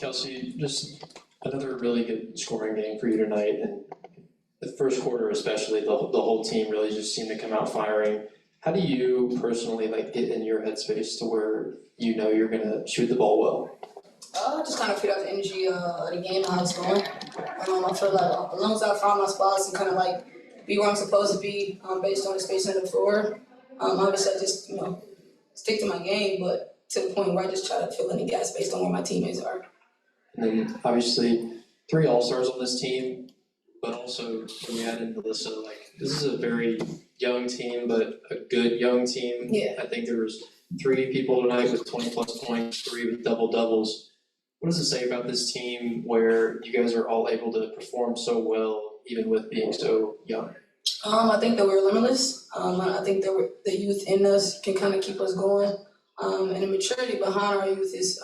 Kelsey, just another really good scoring game for you tonight, and the first quarter especially, the whole team really just seemed to come out firing. How do you personally get in your headspace to where you know you're gonna shoot the ball well? Just kind of feed out the energy of the game, how it's going. I feel like as long as I find my spots and kind of be where I'm supposed to be based on the space on the floor, obviously I just stick to my game, but to the point where I just try to fill in the gaps based on where my teammates are. And then obviously 3 All-Stars on this team, but also when we add in Melissa, this is a very young team, but a good young team. Yeah. I think there was 3 people tonight with 20-plus points, 3 with double-doubles. What does it say about this team where you guys are all able to perform so well, even with being so young? I think that we're limitless. I think that the youth in us can kind of keep us going. And the maturity behind our youth is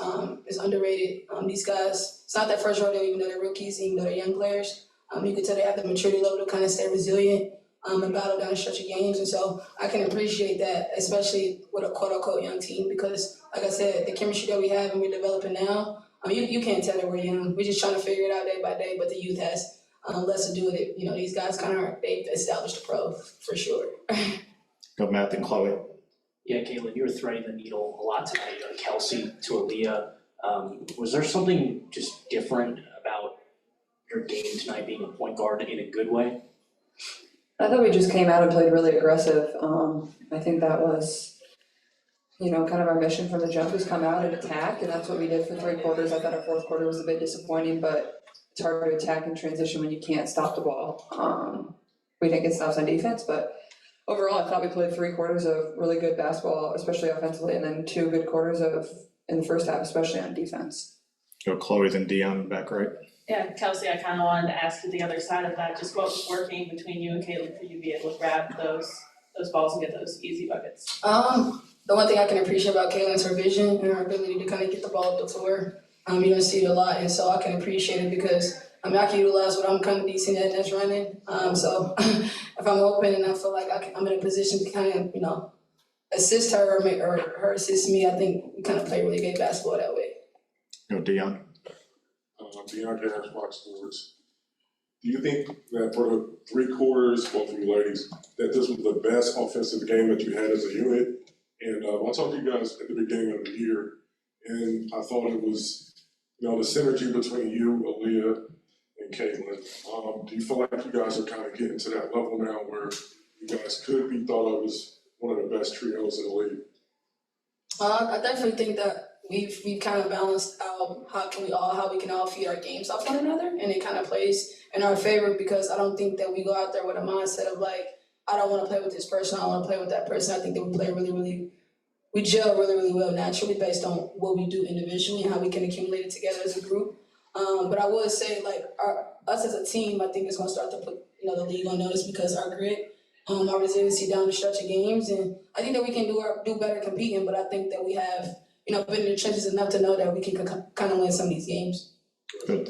underrated. These guys, it's not that first rodeo, even though they're rookies, even though they're young players. You can tell they have the maturity level to kind of stay resilient and battle down a stretch of games. And so I can appreciate that, especially with a quote-unquote young team, because, like I said, the chemistry that we have and we're developing now, you can't tell that we're young. We're just trying to figure it out day by day, but the youth has less to do with it. These guys they've established a pro for sure. Go Matt and Chloe. Yeah, Caitlin, you were threading the needle a lot tonight on Kelsey to Aaliyah. Was there something just different about your game tonight being a point guard in a good way? I thought we just came out and played really aggressive. I think that was, kind of our mission from the jump is come out and attack, and that's what we did for 3 quarters. I thought our 4th quarter was a bit disappointing, but it's hard to attack and transition when you can't stop the ball. We didn't get stops on defense, but overall, I thought we played 3 quarters of really good basketball, especially offensively, and then 2 good quarters in the first half, especially on defense. Go Chloe, then Dion back right. Yeah, Kelsey, I kind of wanted to ask you the other side of that, just what was working between you and Caitlin for you to be able to grab those balls and get those easy buckets? The one thing I can appreciate about Caitlin is her vision and her ability to kind of get the ball up the floor. You don't see it a lot, and so I can appreciate it because I can utilize what I'm kind of decent at, and that's running. So if I'm open and I feel like I'm in a position to kind of, assist her or her assist me, I think we kind of play really good basketball that way. Go Dion. Dion Harris, Fox Sports. Do you think that for the 3 quarters, both of you ladies, that this was the best offensive game that you had as a unit? And I talked to you guys at the beginning of the year, and I thought it was, the synergy between you, Aaliyah, and Caitlin. Do you feel like you guys are kind of getting to that level now where you guys could be thought of as one of the best trios in the league? I definitely think that we've kind of balanced out how we can all feed our games off one another, and it kind of plays in our favor because I don't think that we go out there with a mindset of I don't want to play with this person, I want to play with that person. I think that we gel really well naturally based on what we do individually and how we can accumulate it together as a group. But I would say us as a team, I think is going to start to put the league on notice because our grit, our resiliency down the stretch of games, and I think that we can do better competing. But I think that we have been in the trenches enough to know that we can kind of win some of these games. Good.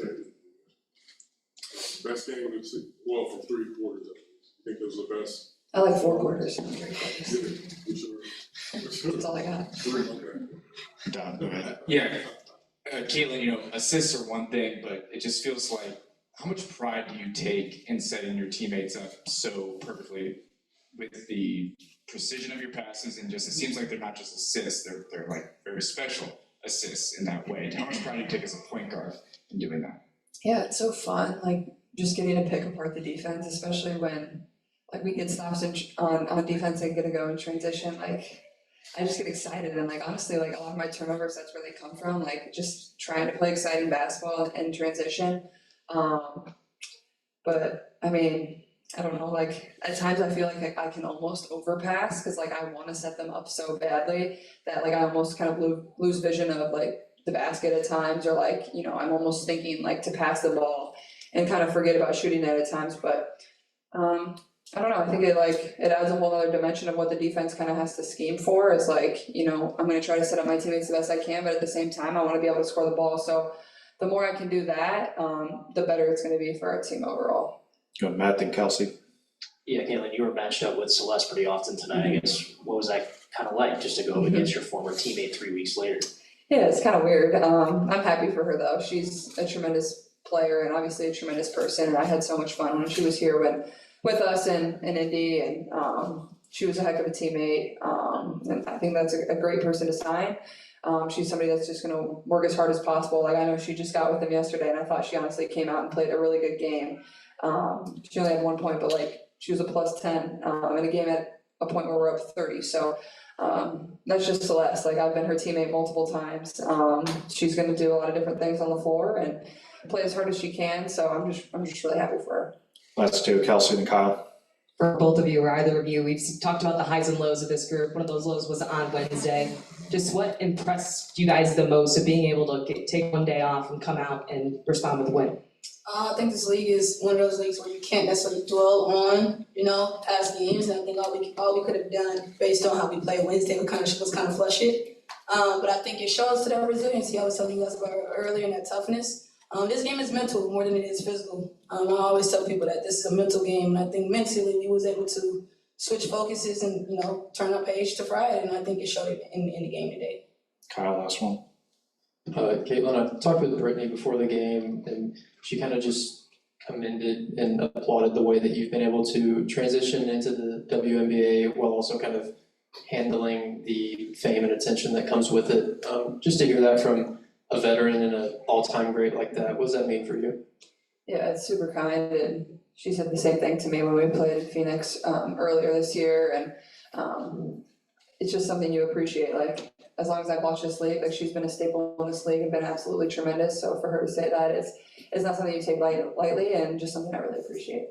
Best game of the season, well, from 3 quarters. I think it was the best. I like 4 quarters. 3 quarters. For sure. That's all I got. 3, okay. Don, go ahead. Yeah, Caitlin, assists are one thing, but it just feels like how much pride do you take in setting your teammates up so perfectly with the precision of your passes, and just it seems like they're not just assists, they're very special assists in that way. How much pride do you take as a point guard in doing that? Yeah, it's so fun, just getting to pick apart the defense, especially when we get stops on defense and get to go in transition. I just get excited, and honestly, a lot of my turnovers, that's where they come from. Just trying to play exciting basketball in transition. But I don't know. At times I feel like I can almost overpass because I want to set them up so badly that I almost kind of lose vision of the basket at times, or I'm almost thinking to pass the ball and kind of forget about shooting it at times. But I don't know. I think it adds a whole other dimension of what the defense kind of has to scheme for. Is I'm going to try to set up my teammates the best I can, but at the same time, I want to be able to score the ball. So the more I can do that, the better it's going to be for our team overall. Go Matt and Kelsey. Yeah, Caitlin, you were matched up with Celeste pretty often tonight. I guess what was that kind of like just to go up against your former teammate 3 weeks later? Yeah, it's kind of weird. I'm happy for her though. She's a tremendous player and obviously a tremendous person. And I had so much fun when she was here with us in Indy, and she was a heck of a teammate. And I think that's a great person to sign. She's somebody that's just gonna work as hard as possible. Like I know she just got with them yesterday, and I thought she honestly came out and played a really good game. She only had 1 point, but like she was a +10 in a game at a point where we're up 30. So that's just Celeste. Like I've been her teammate multiple times. She's going to do a lot of different things on the floor and play as hard as she can. So I'm just really happy for her. That's two, Kelsey and Kyle. For both of you or either of you, we've talked about the highs and lows of this group. One of those lows was on Wednesday. Just what impressed you guys the most of being able to take one day off and come out and respond with a win? I think this league is one of those leagues where you can't necessarily dwell on, past games. And I think all we could have done based on how we played Wednesday was kind of flush it. But I think it shows to that resiliency I was telling you guys about earlier, and that toughness. This game is mental more than it is physical. I always tell people that this is a mental game, and I think mentally we was able to switch focuses and turn our page to Friday, and I think it showed it in the game today. Kyle, last one. Caitlin, I talked with Brittany before the game, and she kind of just commended and applauded the way that you've been able to transition into the WNBA while also kind of handling the fame and attention that comes with it. Just to hear that from a veteran and an all-time great like that, what does that mean for you? Yeah, it's super kind, and she said the same thing to me when we played in Phoenix earlier this year, and it's just something you appreciate. Like as long as I've watched this league, like she's been a staple in this league and been absolutely tremendous. So for her to say that is not something you take lightly, and just something I really appreciate.